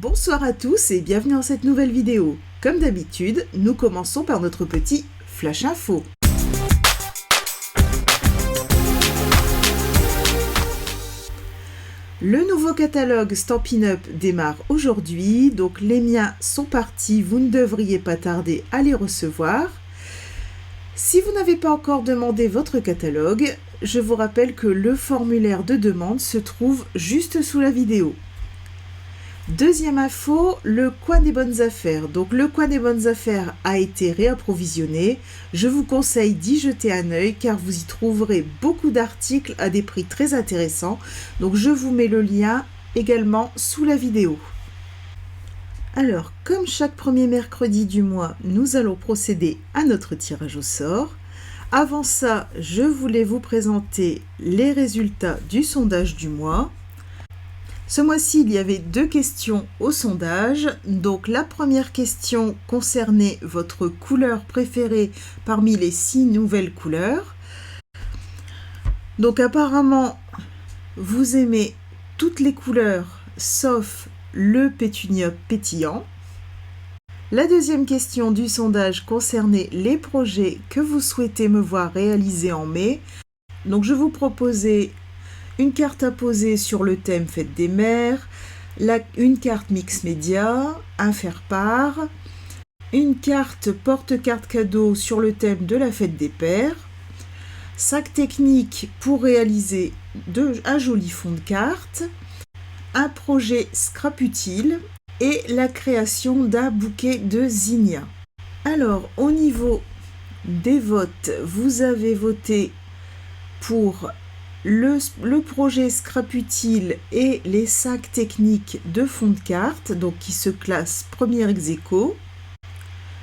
Bonsoir à tous et bienvenue dans cette nouvelle vidéo. Comme d'habitude, nous commençons par notre petit Flash Info. Le nouveau catalogue Stampin' Up démarre aujourd'hui, donc les miens sont partis, vous ne devriez pas tarder à les recevoir. Si vous n'avez pas encore demandé votre catalogue, je vous rappelle que le formulaire de demande se trouve juste sous la vidéo. Deuxième info, le coin des bonnes affaires. Donc le coin des bonnes affaires a été réapprovisionné. Je vous conseille d'y jeter un œil car vous y trouverez beaucoup d'articles à des prix très intéressants. Donc je vous mets le lien également sous la vidéo. Alors, comme chaque premier mercredi du mois, nous allons procéder à notre tirage au sort. Avant ça, je voulais vous présenter les résultats du sondage du mois. Ce mois-ci, il y avait 2 questions au sondage. Donc la première question concernait votre couleur préférée parmi les 6 nouvelles couleurs. Donc apparemment, vous aimez toutes les couleurs sauf le pétunia pétillant. La deuxième question du sondage concernait les projets que vous souhaitez me voir réaliser en mai. Donc je vous proposais une carte à poser sur le thème Fête des Mères, une carte mix média, un faire-part, une carte porte-carte cadeau sur le thème de la Fête des Pères, 5 techniques pour réaliser un joli fond de carte, un projet scrap utile et la création d'un bouquet de zinnia. Alors, au niveau des votes, vous avez voté pour le projet scrap utile et les 5 techniques de fond de carte, donc qui se classent premier ex aequo.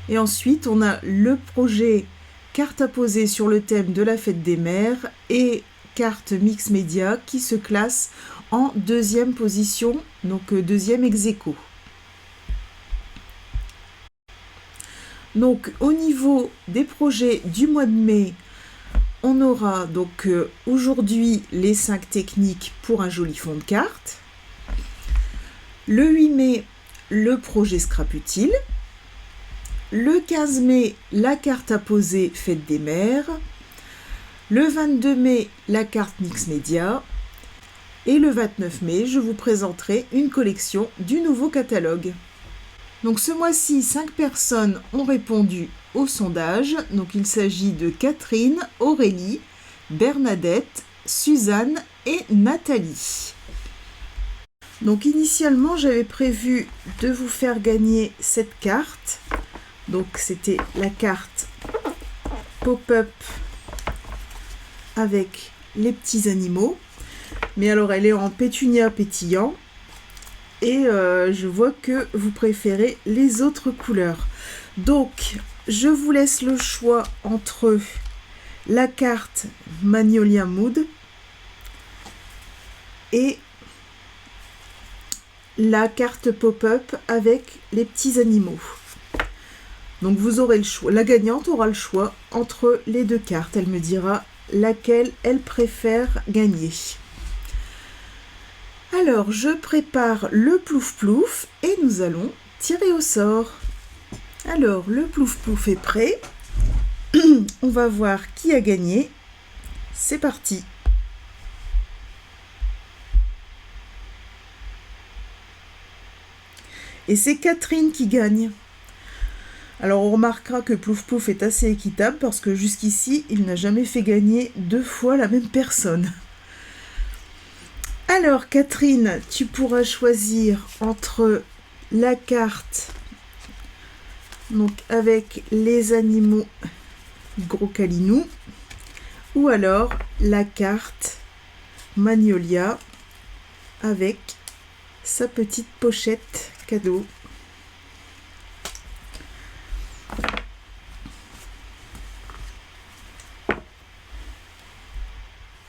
Et ensuite, on a le projet carte à poser sur le thème de la Fête des Mères et carte mix média qui se classe en deuxième position, donc deuxième ex aequo. Donc au niveau des projets du mois de mai, on aura donc aujourd'hui les 5 techniques pour un joli fond de carte. Le 8 mai, le projet scrap utile. Le 15 mai, la carte à poser Fête des Mères. Le 22 mai, la carte mix média. Et le 29 mai, je vous présenterai une collection du nouveau catalogue. Donc ce mois-ci, 5 personnes ont répondu au sondage. Donc il s'agit de Catherine, Aurélie, Bernadette, Suzanne et Nathalie. Donc initialement, j'avais prévu de vous faire gagner cette carte. Donc c'était la carte pop-up avec les petits animaux. Mais alors elle est en pétunia pétillant. Et je vois que vous préférez les autres couleurs. Donc, je vous laisse le choix entre la carte Magnolia Mood et la carte pop-up avec les petits animaux. Donc, vous aurez le choix. La gagnante aura le choix entre les 2 cartes. Elle me dira laquelle elle préfère gagner. Alors, je prépare le plouf-plouf et nous allons tirer au sort. Alors, le plouf-plouf est prêt. On va voir qui a gagné. C'est parti. Et c'est Catherine qui gagne. Alors, on remarquera que plouf-plouf est assez équitable parce que jusqu'ici, il n'a jamais fait gagner 2 fois la même personne. Alors Catherine, tu pourras choisir entre la carte donc avec les animaux gros câlinous ou alors la carte Magnolia avec sa petite pochette cadeau.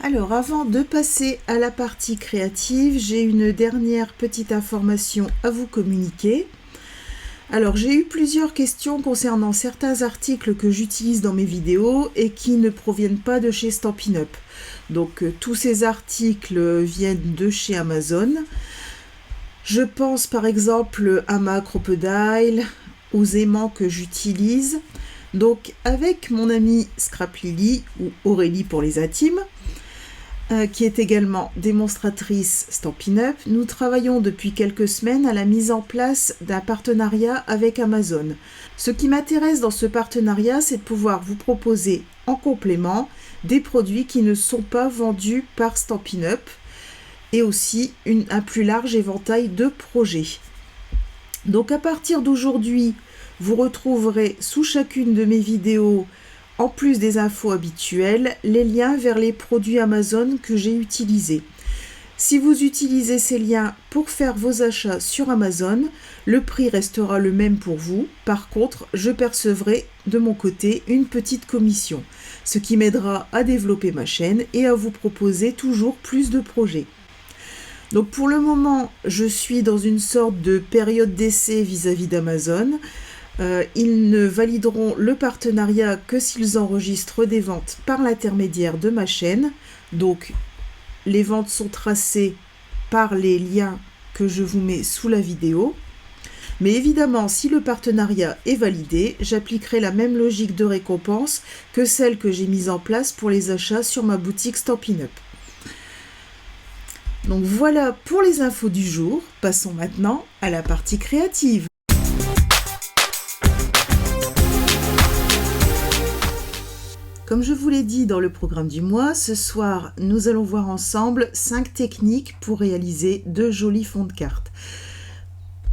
Alors, avant de passer à la partie créative, j'ai une dernière petite information à vous communiquer. Alors, j'ai eu plusieurs questions concernant certains articles que j'utilise dans mes vidéos et qui ne proviennent pas de chez Stampin' Up. Donc, tous ces articles viennent de chez Amazon. Je pense par exemple à ma crocodile, aux aimants que j'utilise. Donc avec mon amie Scrap Lily, ou Aurélie pour les intimes, qui est également démonstratrice Stampin' Up, nous travaillons depuis quelques semaines à la mise en place d'un partenariat avec Amazon. Ce qui m'intéresse dans ce partenariat, c'est de pouvoir vous proposer en complément des produits qui ne sont pas vendus par Stampin' Up et aussi un plus large éventail de projets. Donc à partir d'aujourd'hui, vous retrouverez sous chacune de mes vidéos, en plus des infos habituelles, les liens vers les produits Amazon que j'ai utilisés. Si vous utilisez ces liens pour faire vos achats sur Amazon, le prix restera le même pour vous. Par contre, je percevrai de mon côté une petite commission, ce qui m'aidera à développer ma chaîne et à vous proposer toujours plus de projets. Donc pour le moment, je suis dans une sorte de période d'essai vis-à-vis d'Amazon. Ils ne valideront le partenariat que s'ils enregistrent des ventes par l'intermédiaire de ma chaîne. Donc les ventes sont tracées par les liens que je vous mets sous la vidéo. Mais évidemment, si le partenariat est validé, j'appliquerai la même logique de récompense que celle que j'ai mise en place pour les achats sur ma boutique Stampin' Up. Donc voilà pour les infos du jour. Passons maintenant à la partie créative. Comme je vous l'ai dit dans le programme du mois, ce soir, nous allons voir ensemble 5 techniques pour réaliser de jolis fonds de cartes.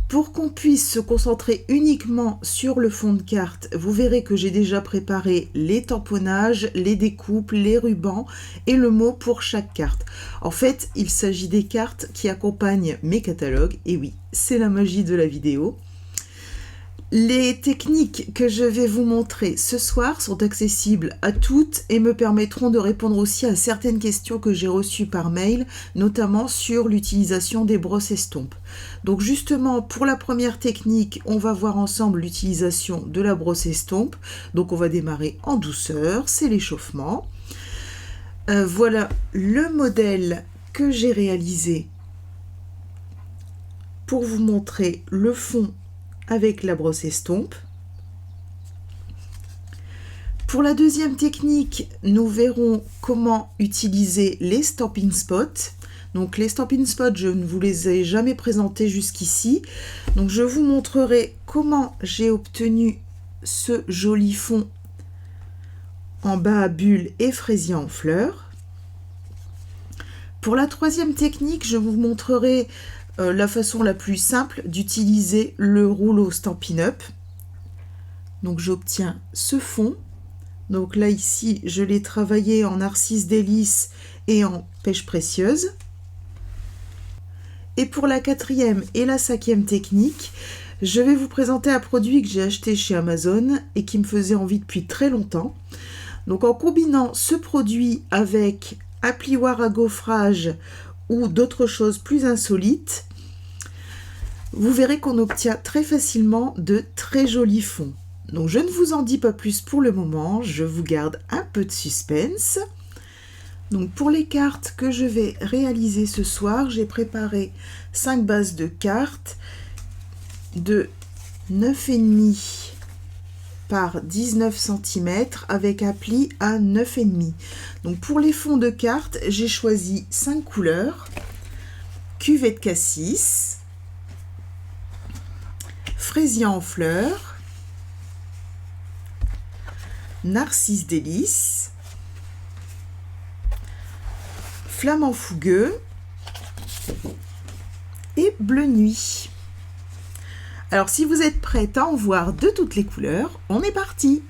Pour qu'on puisse se concentrer uniquement sur le fond de carte, vous verrez que j'ai déjà préparé les tamponnages, les découpes, les rubans et le mot pour chaque carte. En fait, il s'agit des cartes qui accompagnent mes catalogues, et oui, c'est la magie de la vidéo. Les techniques que je vais vous montrer ce soir sont accessibles à toutes et me permettront de répondre aussi à certaines questions que j'ai reçues par mail, notamment sur l'utilisation des brosses estompes. Donc justement, pour la première technique, on va voir ensemble l'utilisation de la brosse estompe. Donc on va démarrer en douceur, c'est l'échauffement. Voilà le modèle que j'ai réalisé pour vous montrer le fond avec la brosse estompe. Pour la deuxième technique, nous verrons comment utiliser les Stampin' Spots. Donc les Stampin' Spots, je ne vous les ai jamais présentés jusqu'ici. Donc je vous montrerai comment j'ai obtenu ce joli fond en bas à bulles et fraisier en fleurs. Pour la troisième technique, je vous montrerai la façon la plus simple d'utiliser le rouleau Stampin' Up. Donc j'obtiens ce fond. Donc là ici je l'ai travaillé en narcisse délice et en pêche précieuse. Et pour la quatrième et la cinquième technique, je vais vous présenter un produit que j'ai acheté chez Amazon et qui me faisait envie depuis très longtemps. Donc en combinant ce produit avec un plioir à gaufrage ou d'autres choses plus insolites, vous verrez qu'on obtient très facilement de très jolis fonds. Donc je ne vous en dis pas plus pour le moment, je vous garde un peu de suspense. Donc pour les cartes que je vais réaliser ce soir, j'ai préparé 5 bases de cartes de 9,5 par 19 cm avec un pli à 9,5. Donc pour les fonds de cartes, j'ai choisi 5 couleurs: cuvette cassis, fraisier en fleurs, narcisse délice, flamant fougueux et bleu nuit. Alors si vous êtes prête à en voir de toutes les couleurs, on est parti.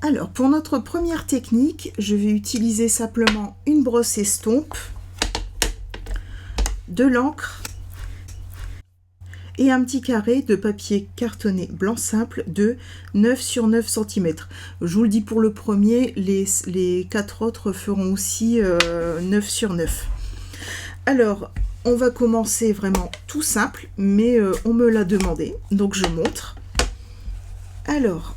Alors pour notre première technique, je vais utiliser simplement une brosse estompe, de l'encre et un petit carré de papier cartonné blanc simple de 9 sur 9 cm. Je vous le dis pour le premier, les 4 autres feront aussi 9 sur 9. Alors, on va commencer vraiment tout simple, mais on me l'a demandé, donc je montre. Alors,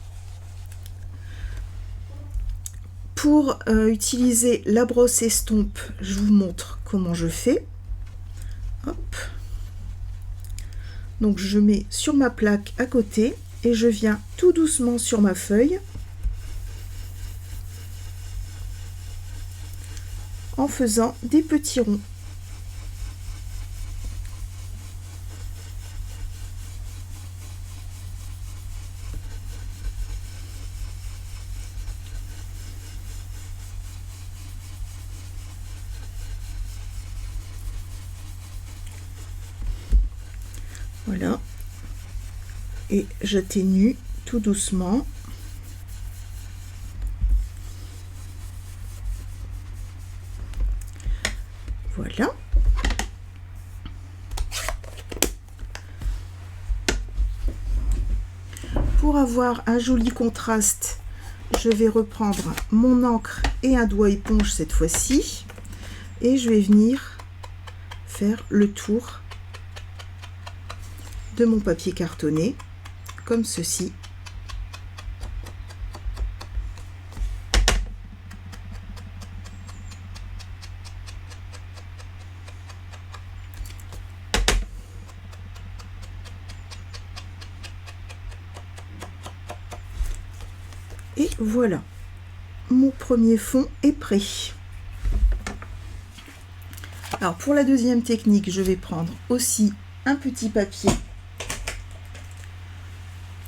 pour utiliser la brosse estompe, je vous montre comment je fais. Hop. Donc je mets sur ma plaque à côté et je viens tout doucement sur ma feuille en faisant des petits ronds. Voilà, et j'atténue tout doucement. Voilà. Pour avoir un joli contraste, je vais reprendre mon encre et un doigt éponge cette fois-ci, et je vais venir faire le tour de mon papier cartonné comme ceci. Et voilà, mon premier fond est prêt. Alors pour la deuxième technique, je vais prendre aussi un petit papier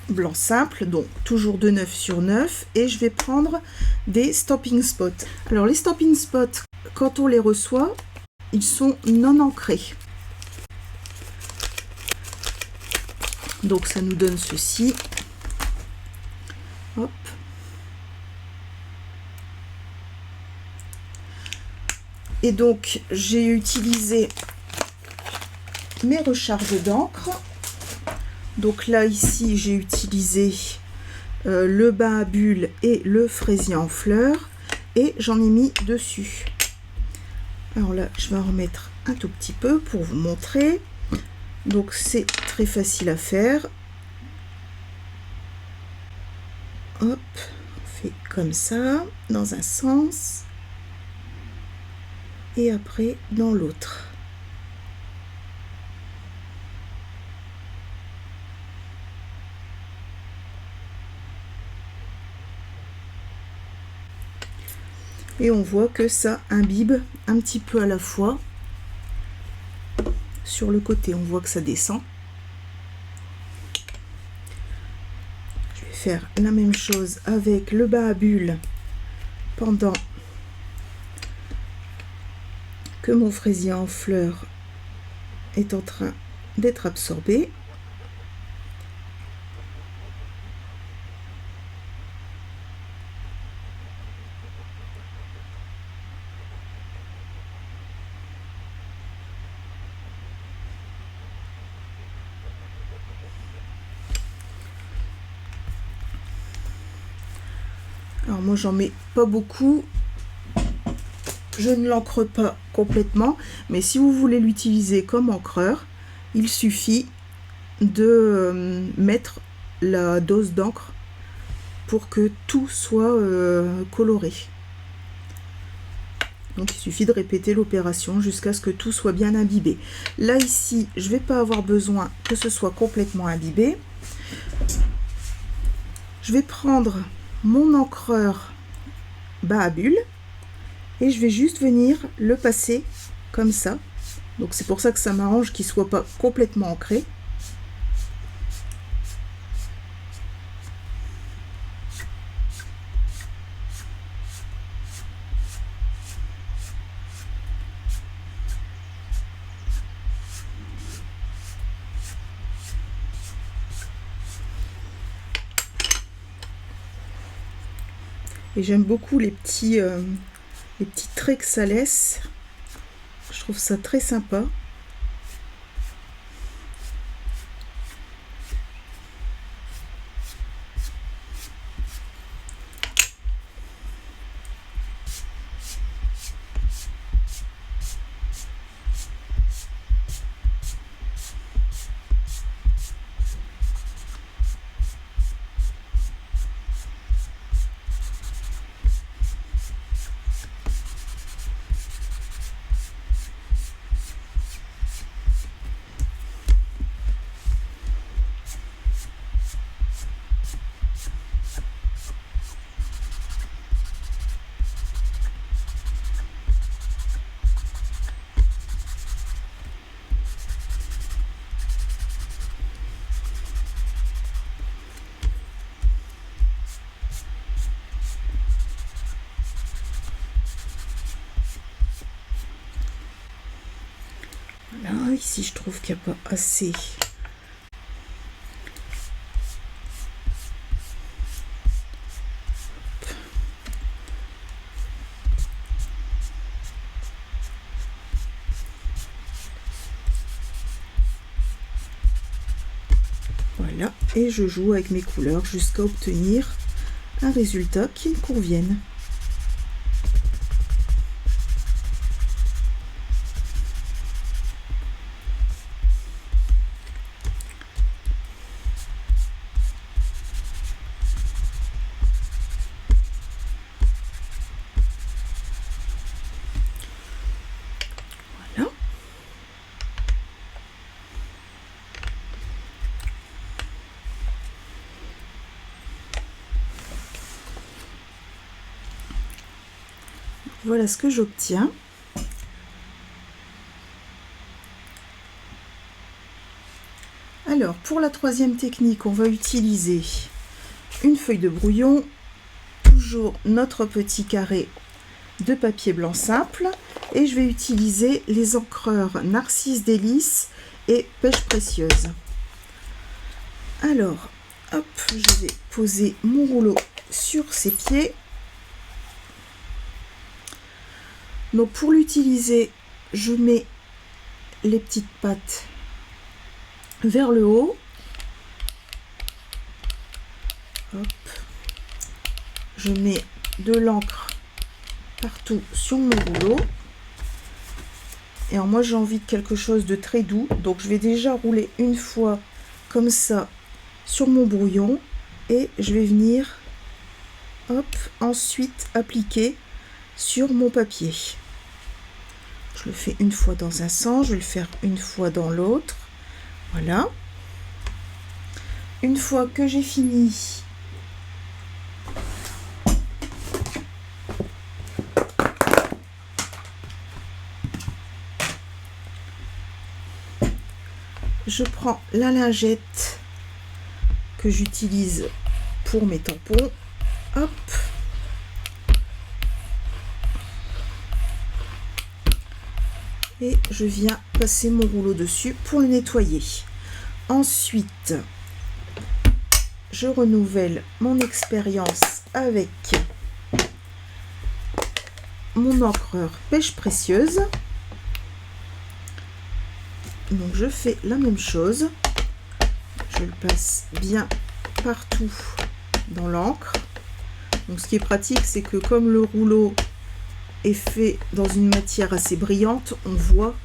blanc simple, donc toujours de 9 sur 9, et je vais prendre des stamping spots. Alors les stamping spots, quand on les reçoit, ils sont non ancrés. Donc ça nous donne ceci. Hop. Et donc j'ai utilisé mes recharges d'encre. Donc là ici j'ai utilisé le bain à bulles et le fraisier en fleurs, et j'en ai mis dessus. Alors là je vais en remettre un tout petit peu pour vous montrer. Donc c'est très facile à faire. Hop, on fait comme ça dans un sens et après dans l'autre. Et on voit que ça imbibe un petit peu à la fois. Sur le côté, on voit que ça descend. Je vais faire la même chose avec le bain à bulles pendant que mon fraisier en fleurs est en train d'être absorbé. Alors moi j'en mets pas beaucoup, je ne l'encre pas complètement, mais si vous voulez l'utiliser comme encreur, il suffit de mettre la dose d'encre pour que tout soit coloré. Donc il suffit de répéter l'opération jusqu'à ce que tout soit bien imbibé. Là ici, je ne vais pas avoir besoin que ce soit complètement imbibé. Je vais prendre mon encreur bas à bulles et je vais juste venir le passer comme ça. Donc c'est pour ça que ça m'arrange qu'il ne soit pas complètement ancré. Et j'aime beaucoup les petits traits que ça laisse. Je trouve ça très sympa. si je trouve qu'il n'y a pas assez. Voilà, et je joue avec mes couleurs jusqu'à obtenir un résultat qui me convienne. Voilà. Voilà ce que j'obtiens. Alors, pour la troisième technique, on va utiliser une feuille de brouillon, toujours notre petit carré de papier blanc simple, et je vais utiliser les encreurs Narcisse Délices et Pêche Précieuse. Alors, hop, je vais poser mon rouleau sur ses pieds. Donc pour l'utiliser, je mets les petites pattes vers le haut. Hop. Je mets de l'encre partout sur mon rouleau. Et alors moi j'ai envie de quelque chose de très doux. Donc je vais déjà rouler une fois comme ça sur mon brouillon. Et je vais venir hop, ensuite appliquer sur mon papier. Je le fais une fois dans un sens, je vais le faire une fois dans l'autre. Voilà. Une fois que j'ai fini, je prends la lingette que j'utilise pour mes tampons. Hop. Et je viens passer mon rouleau dessus pour le nettoyer. Ensuite, je renouvelle mon expérience avec mon encreur Pêche Précieuse. Donc je fais la même chose. Je le passe bien partout dans l'encre. Donc ce qui est pratique, c'est que comme le rouleau est fait dans une matière assez brillante, on voit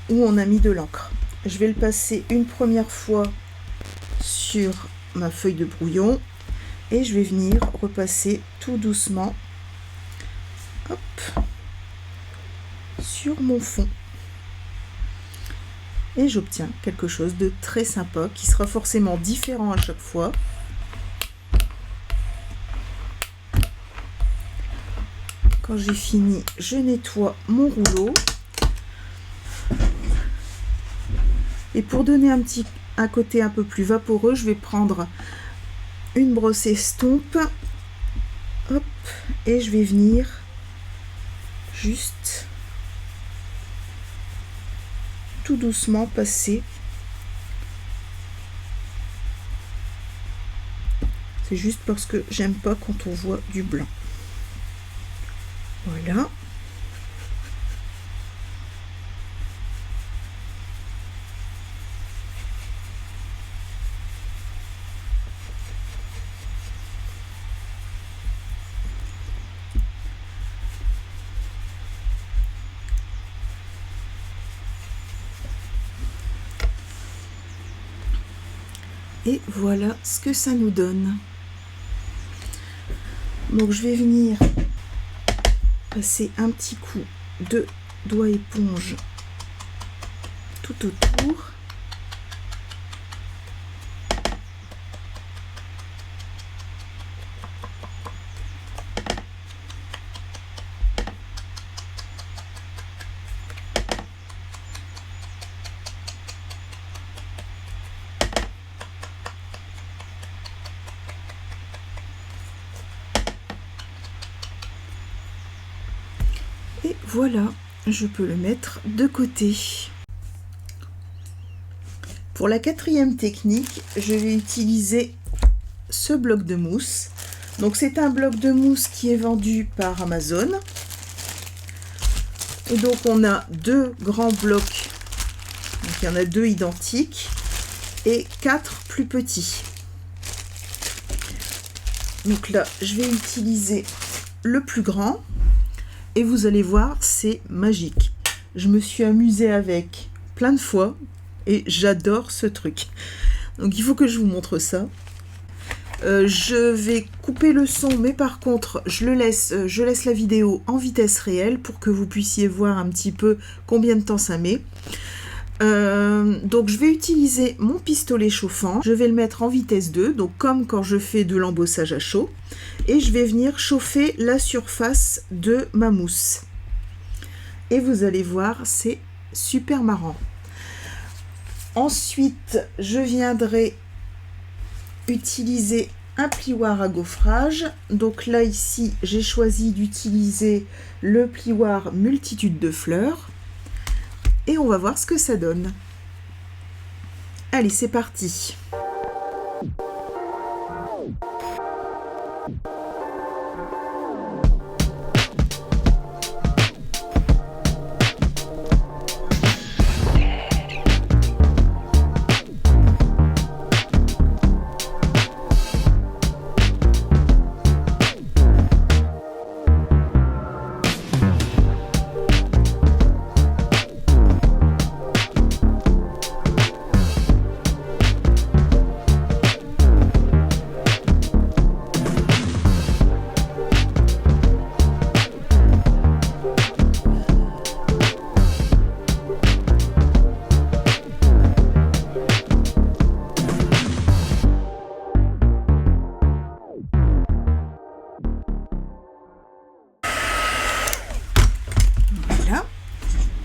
où on a mis de l'encre. Je vais le passer une première fois sur ma feuille de brouillon et je vais venir repasser tout doucement, hop, sur mon fond. Et j'obtiens quelque chose de très sympa qui sera forcément différent à chaque fois. Quand j'ai fini, je nettoie mon rouleau. Et pour donner un côté un peu plus vaporeux, je vais prendre une brosse estompe. Hop, et je vais venir juste tout doucement passer. C'est juste parce que j'aime pas quand on voit du blanc. Voilà. Et voilà ce que ça nous donne. Donc je vais venir passer un petit coup de doigt éponge tout autour. Et voilà, je peux le mettre de côté. Pour la quatrième technique, je vais utiliser ce bloc de mousse. Donc c'est un bloc de mousse qui est vendu par Amazon. Et donc on a deux grands blocs. Donc il y en a deux identiques et quatre plus petits. Donc là, je vais utiliser le plus grand et vous allez voir, c'est magique. Je me suis amusée avec plein de fois et j'adore ce truc. Donc il faut que je vous montre ça. Je vais couper le son, mais par contre, je laisse la vidéo en vitesse réelle pour que vous puissiez voir un petit peu combien de temps ça met. Donc je vais utiliser mon pistolet chauffant, je vais le mettre en vitesse 2, donc comme quand je fais de l'embossage à chaud, et je vais venir chauffer la surface de ma mousse. Et vous allez voir, c'est super marrant. Ensuite, je viendrai utiliser un plioir à gaufrage. Donc là, ici, j'ai choisi d'utiliser le plioir multitude de fleurs. Et on va voir ce que ça donne. Allez, c'est parti.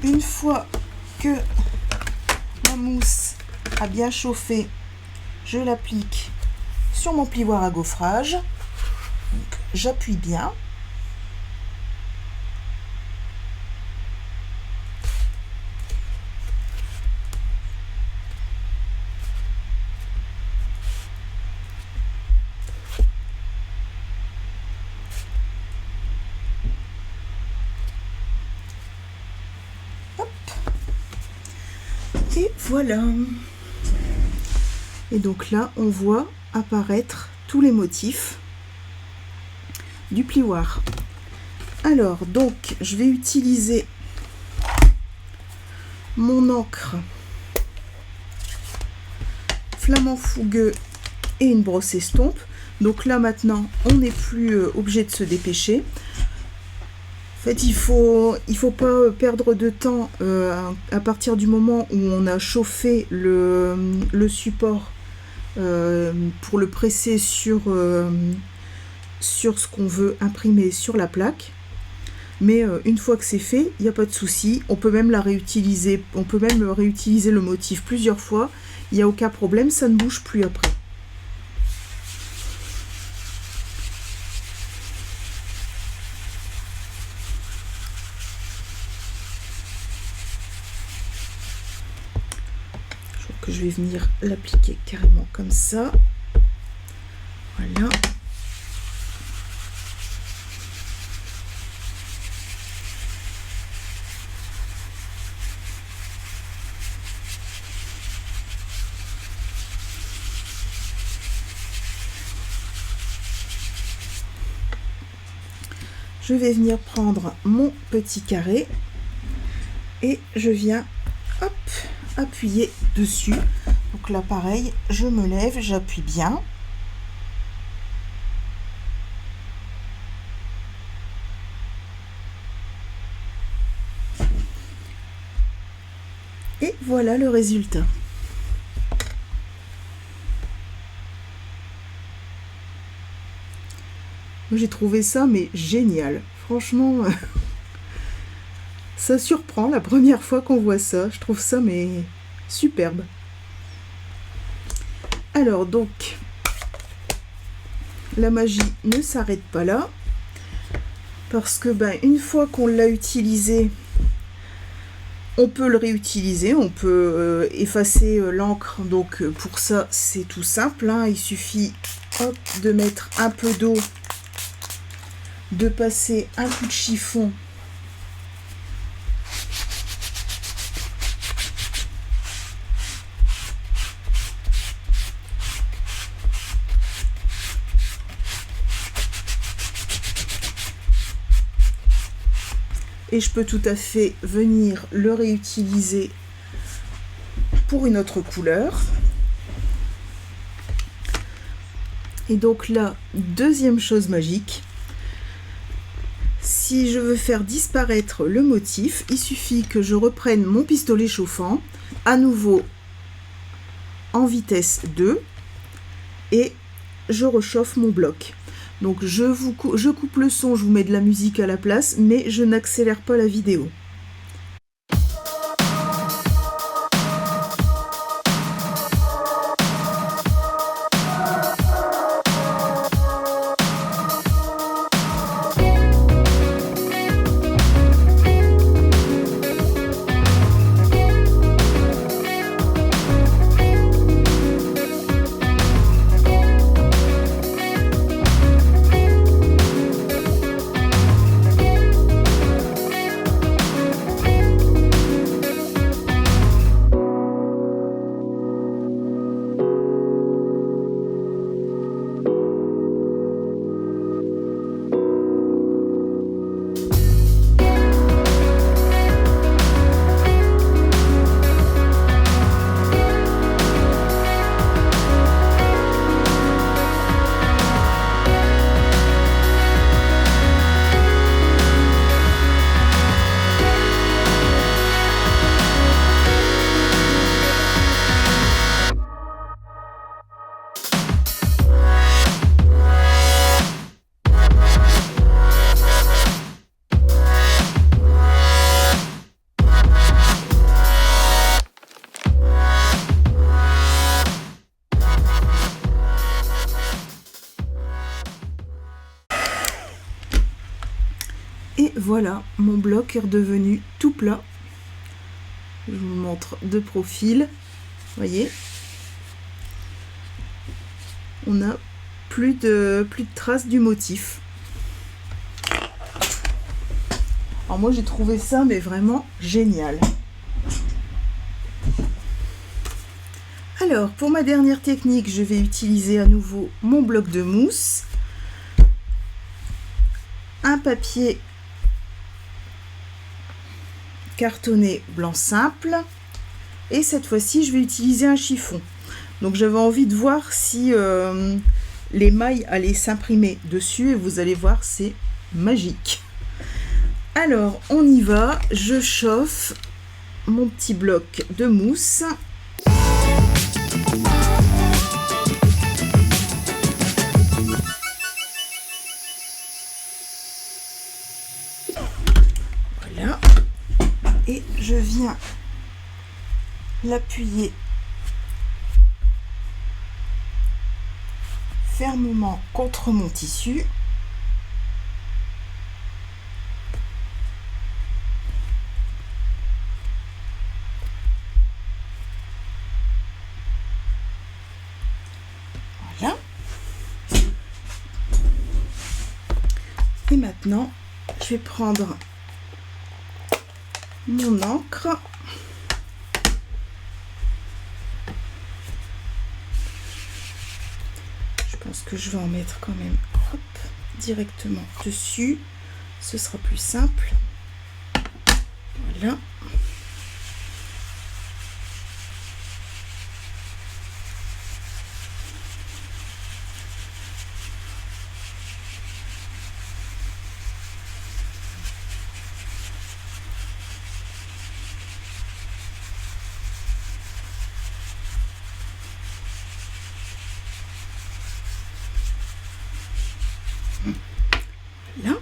Une fois que la mousse a bien chauffé, je l'applique sur mon plioir à gaufrage. J'appuie bien. Et voilà. Et donc là, on voit apparaître tous les motifs du plioir. Alors, donc, je vais utiliser mon encre flamant fougueux et une brosse estompe. Donc là, maintenant, on n'est plus obligé de se dépêcher. En fait, il faut pas perdre de temps à partir du moment où on a chauffé le support pour le presser sur ce qu'on veut imprimer sur la plaque. Mais une fois que c'est fait, il n'y a pas de souci. On peut même réutiliser le motif plusieurs fois. Il n'y a aucun problème, ça ne bouge plus après. Que je vais venir l'appliquer carrément comme ça. Voilà. Je vais venir prendre mon petit carré et je viens, hop, appuyer dessus. Donc là pareil, je me lève, j'appuie bien. Et voilà le résultat. J'ai trouvé ça mais génial. Franchement, ça surprend la première fois qu'on voit ça. Je trouve ça mais superbe. Alors donc, la magie ne s'arrête pas là. Parce que une fois qu'on l'a utilisé, On peut le réutiliser, on peut effacer l'encre. Donc pour ça, c'est tout simple, hein. Il suffit hop, de mettre un peu d'eau, de passer un coup de chiffon et je peux tout à fait venir le réutiliser pour une autre couleur. Et donc là, deuxième chose magique, si je veux faire disparaître le motif, il suffit que je reprenne mon pistolet chauffant, à nouveau en vitesse 2, et je rechauffe mon bloc. Donc je coupe le son, je vous mets de la musique à la place, mais je n'accélère pas la vidéo. Et voilà, mon bloc est redevenu tout plat. Je vous le montre de profil. Voyez, on n'a plus de traces du motif. Alors moi j'ai trouvé ça mais vraiment génial. Alors pour ma dernière technique, je vais utiliser à nouveau mon bloc de mousse, un papier cartonné blanc simple, et cette fois-ci je vais utiliser un chiffon. Donc j'avais envie de voir si les mailles allaient s'imprimer dessus, et vous allez voir, c'est magique. Alors on y va, je chauffe mon petit bloc de mousse. Voilà. Et je viens l'appuyer fermement contre mon tissu. Voilà. Et maintenant, je vais prendre mon encre. Je pense que je vais en mettre quand même, hop, directement dessus. Ce sera plus simple. Voilà. Là.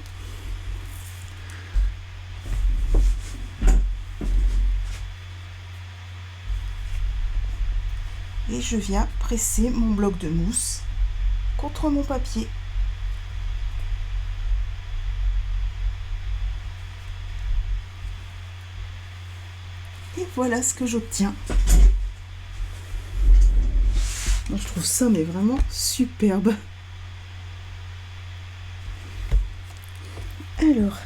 Et je viens presser mon bloc de mousse contre mon papier. voilà ce que j'obtiens. Je trouve ça mais vraiment superbe. Alors,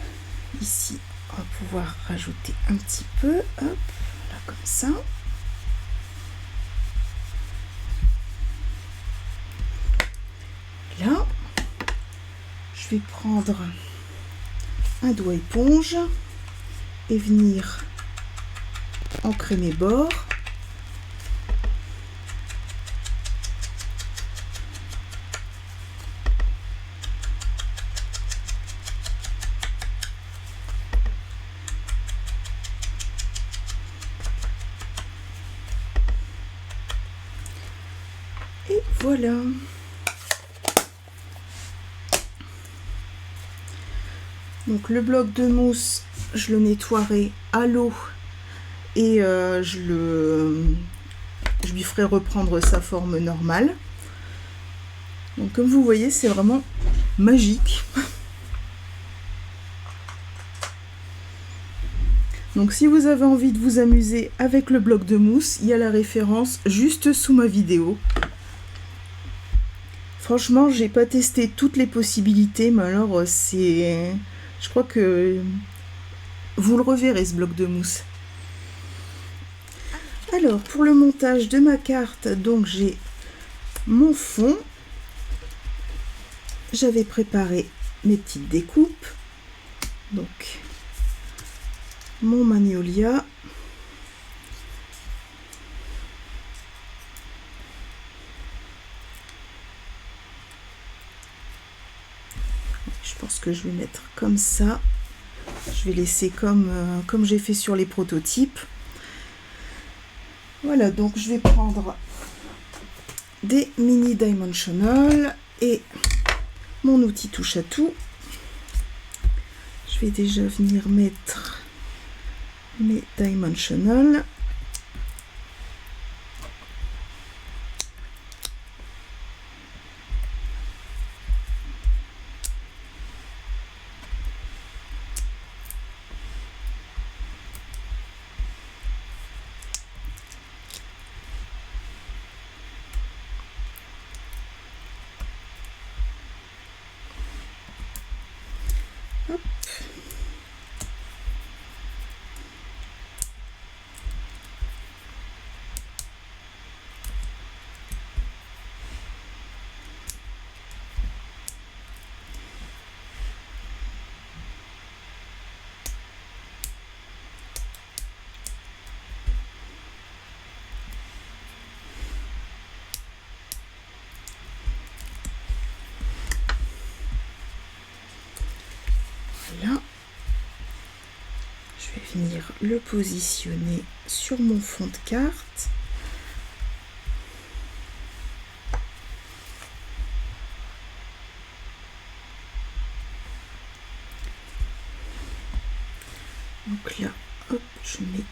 ici, on va pouvoir rajouter un petit peu. Hop, là comme ça. Là, je vais prendre un doigt éponge et venir ancrer mes bords. Et voilà. Donc le bloc de mousse, je le nettoierai à l'eau et je lui ferai reprendre sa forme normale. Donc comme vous voyez, c'est vraiment magique. Donc si vous avez envie de vous amuser avec le bloc de mousse, il y a la référence juste sous ma vidéo. Franchement, j'ai pas testé toutes les possibilités, mais alors c'est... Je crois que vous le reverrez, ce bloc de mousse. Alors, pour le montage de ma carte, donc j'ai mon fond. J'avais préparé mes petites découpes. Donc, mon magnolia. Je pense que je vais mettre comme ça. Je vais laisser comme j'ai fait sur les prototypes. Voilà, donc je vais prendre des mini dimensional et mon outil touche à tout. Je vais déjà venir mettre mes dimensional. Hop. Voilà. Je vais venir le positionner sur mon fond de carte. Donc là, hop, je mets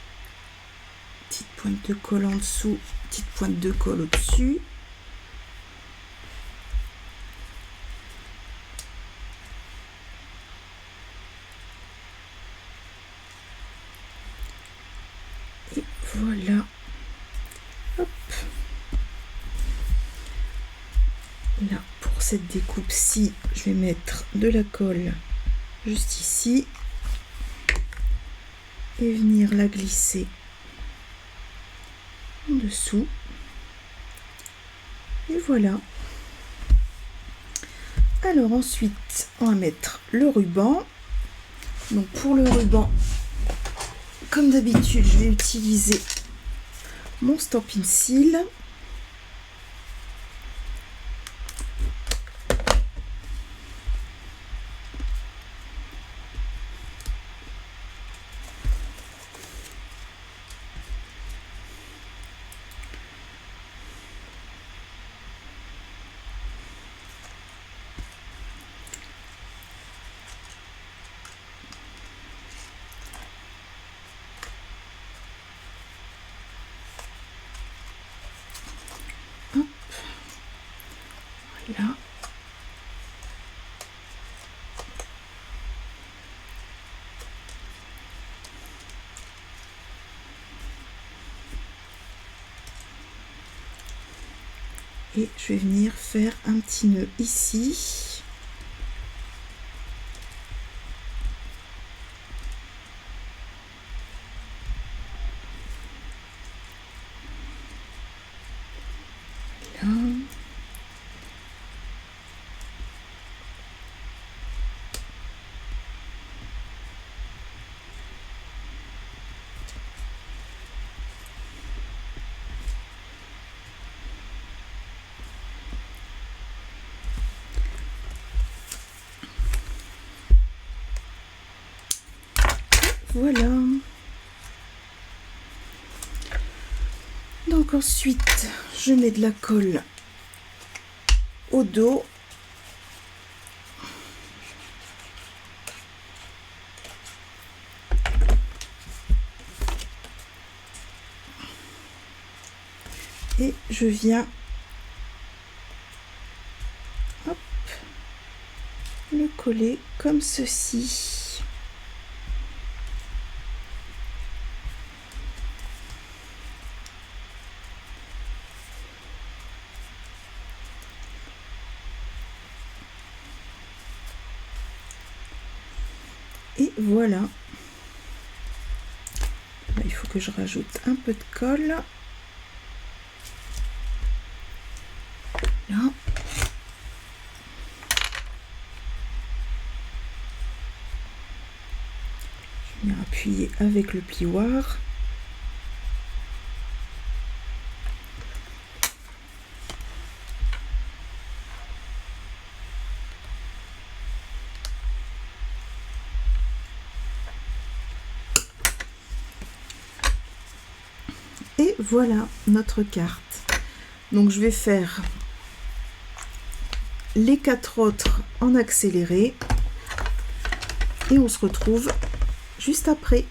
petite pointe de colle en dessous, petite pointe de colle au-dessus. Et voilà. Hop. Là, pour cette découpe-ci, je vais mettre de la colle juste ici. Et venir la glisser en dessous. Et voilà. Alors ensuite, on va mettre le ruban. Donc pour le ruban, comme d'habitude, je vais utiliser mon Stampin' Seal. Là. Et je vais venir faire un petit nœud ici. Là. Voilà. Donc ensuite, je mets de la colle au dos. Et je viens hop, le coller comme ceci. Et voilà. Là, il faut que je rajoute un peu de colle. Là. Je vais venir appuyer avec le plioir. Et voilà notre carte. Donc je vais faire les 4 autres en accéléré et on se retrouve juste après.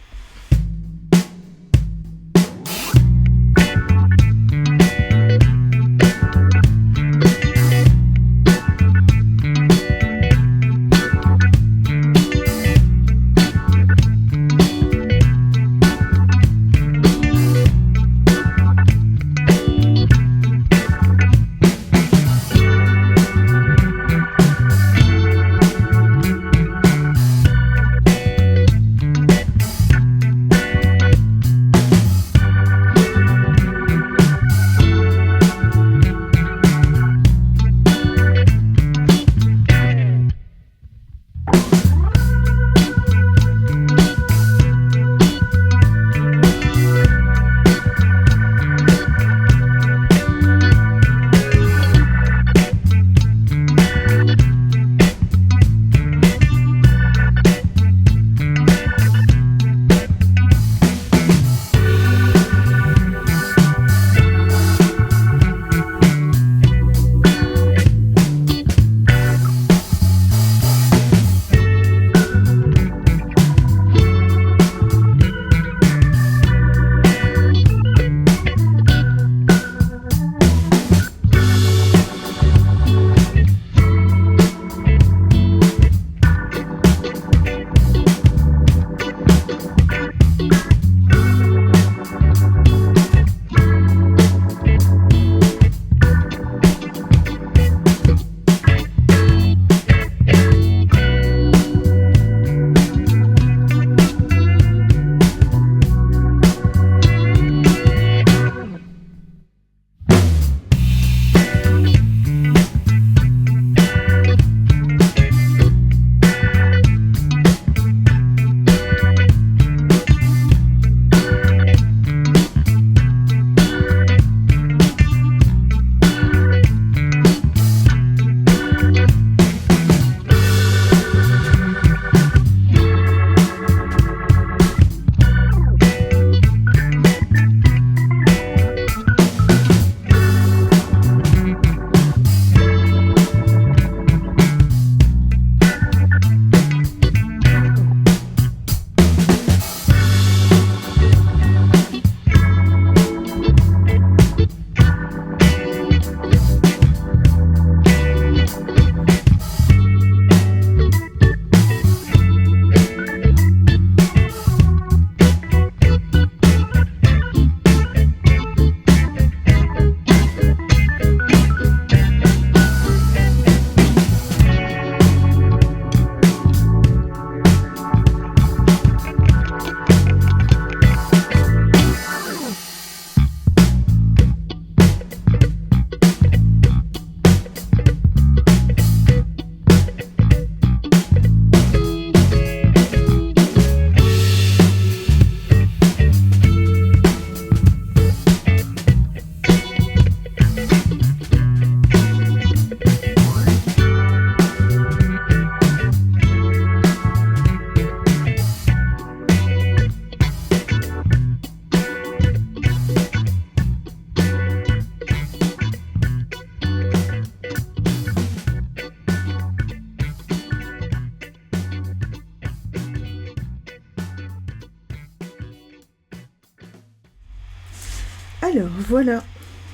Alors voilà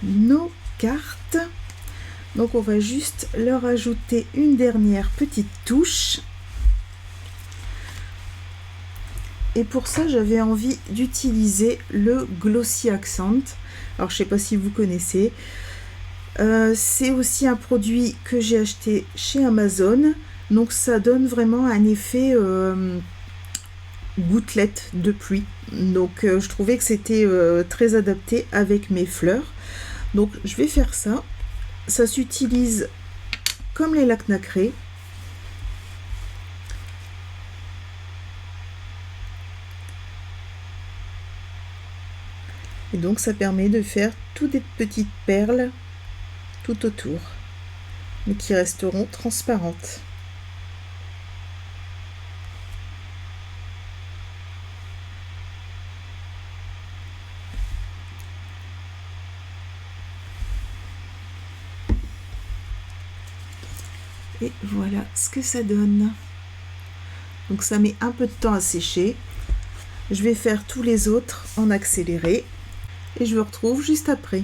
nos cartes. Donc on va juste leur ajouter une dernière petite touche. Et pour ça, j'avais envie d'utiliser le Glossy Accent. Alors, je ne sais pas si vous connaissez. C'est aussi un produit que j'ai acheté chez Amazon. Donc, ça donne vraiment un effet gouttelette de pluie. Donc, je trouvais que c'était très adapté avec mes fleurs. Donc, je vais faire ça. Ça s'utilise comme les lacs nacrés. Et donc ça permet de faire toutes des petites perles tout autour, mais qui resteront transparentes. Et voilà ce que ça donne. Donc ça met un peu de temps à sécher. Je vais faire tous les autres en accéléré. Et je vous retrouve juste après.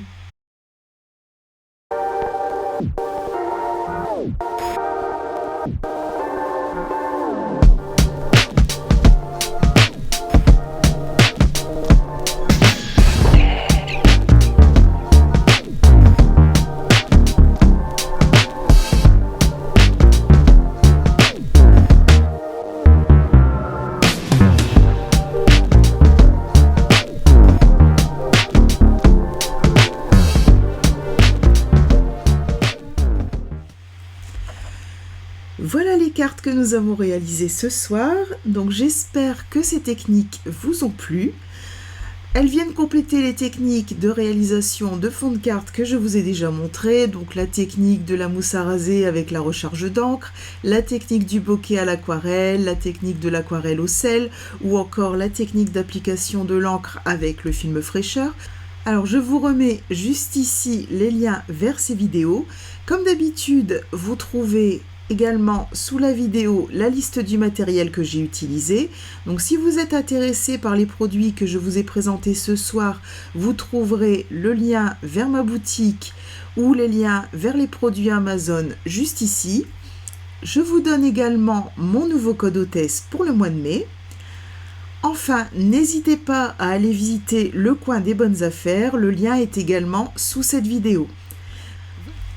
Voilà les cartes que nous avons réalisées ce soir. Donc j'espère que ces techniques vous ont plu. Elles viennent compléter les techniques de réalisation de fonds de cartes que je vous ai déjà montrées. Donc la technique de la mousse à raser avec la recharge d'encre, la technique du bokeh à l'aquarelle, la technique de l'aquarelle au sel ou encore la technique d'application de l'encre avec le film fraîcheur. Alors je vous remets juste ici les liens vers ces vidéos. Comme d'habitude, vous trouvez également sous la vidéo la liste du matériel que j'ai utilisé. Donc si vous êtes intéressé par les produits que je vous ai présentés ce soir, vous trouverez le lien vers ma boutique ou les liens vers les produits Amazon juste ici. Je vous donne également mon nouveau code hôtesse pour le mois de mai. Enfin, n'hésitez pas à aller visiter le coin des bonnes affaires, le lien est également sous cette vidéo.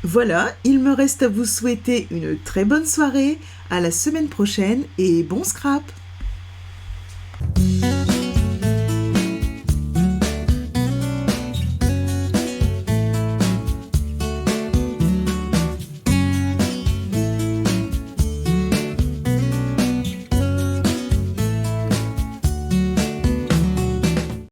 Voilà, il me reste à vous souhaiter une très bonne soirée, à la semaine prochaine et bon scrap!